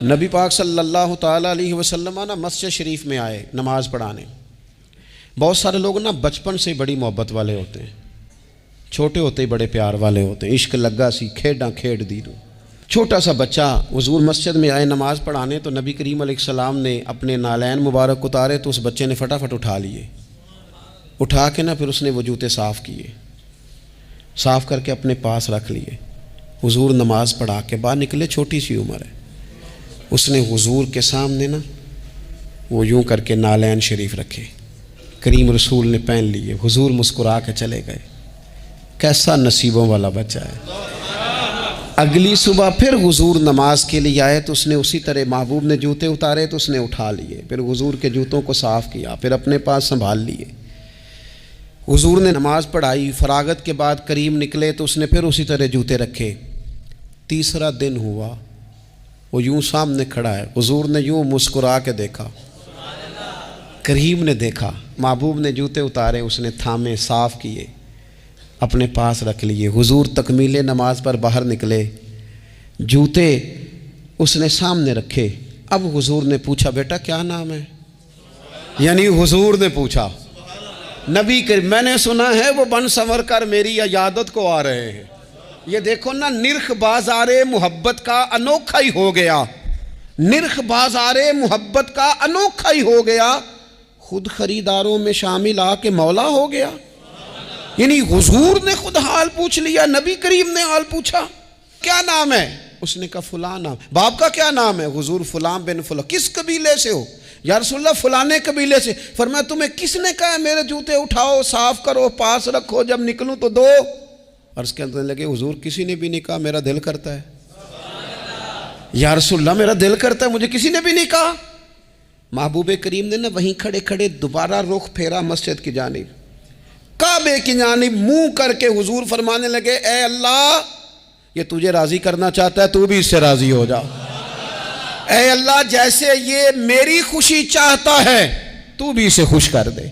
नबी पाक सल्लल्लाहु ताला अलैहि वसल्लम ना मस्जिद शरीफ में आए नमाज़ पढ़ाने। बहुत सारे लोग ना बचपन से बड़ी मोहब्बत वाले होते हैं, छोटे होते ही बड़े प्यार वाले होते हैं। इश्क लगा सी खेड़ा खेड़ दी। छोटा सा बच्चा हुजूर मस्जिद में आए नमाज़ पढ़ाने, तो नबी करीम अलैहिस्सलाम ने अपने नालैन मुबारक उतारे तो उस बच्चे ने फटाफट उठा लिए। उठा के ना फिर उसने वो जूते साफ़ किए, साफ़ करके अपने पास रख लिए। हुजूर नमाज़ पढ़ा के बाहर निकले, छोटी सी उम्र है। उसने हुजूर के सामने ना वो यूं करके नालैन शरीफ रखे, करीम रसूल ने पहन लिए। हुजूर मुस्कुरा के चले गए। कैसा नसीबों वाला बच्चा है। अगली सुबह फिर हुजूर नमाज के लिए आए तो उसने उसी तरह महबूब ने जूते उतारे तो उसने उठा लिए, फिर हुजूर के जूतों को साफ़ किया, फिर अपने पास संभाल लिए। हुजूर ने नमाज पढ़ाई, फरागत के बाद करीम निकले तो उसने फिर उसी तरह जूते रखे। तीसरा दिन हुआ, वो यूं सामने खड़ा है। हुजूर ने यूं मुस्कुरा के देखा, करीम ने देखा, महबूब ने जूते उतारे, उसने थामे, साफ़ किए, अपने पास रख लिए। हुजूर तकमीले नमाज पर बाहर निकले, जूते उसने सामने रखे। अब हुजूर ने पूछा, बेटा क्या नाम है? यानी हुजूर ने पूछा। नबी के मैंने सुना है वो बन संवर कर मेरी इयादत को आ रहे हैं। ये देखो ना, निर्ख बाजारे मोहब्बत का अनोखा ही हो गया। निर्ख बाजारे मोहब्बत का अनोखा ही हो गया। खुद खरीदारों में शामिल आके मौला हो गया। यानी हुजूर ने खुद हाल पूछ लिया, नबी करीम ने हाल पूछा। क्या नाम है? उसने कहा फुला नाम। बाप का क्या नाम है? हुजूर फुलां बिन फुला। किस कबीले से हो? या रसूलल्लाह फलाने कबीले से। फरमाया तुम्हें किसने कहा मेरे जूते उठाओ, साफ करो, पास रखो, जब निकलूं तो दो। अर्ज कहने लगे, हुजूर किसी ने भी नहीं कहा, मेरा दिल करता है। या रसूलल्लाह मेरा दिल करता है, मुझे किसी ने भी नहीं कहा। महबूब करीम ने ना वहीं खड़े खड़े दोबारा रुख फेरा मस्जिद की जानिब, काबे की जानिब मुंह करके हुजूर फरमाने लगे, ए अल्लाह, ये तुझे राजी करना चाहता है, तू भी इससे राजी हो जा। ए अल्लाह, जैसे ये मेरी खुशी चाहता है, तू भी इसे खुश कर दे।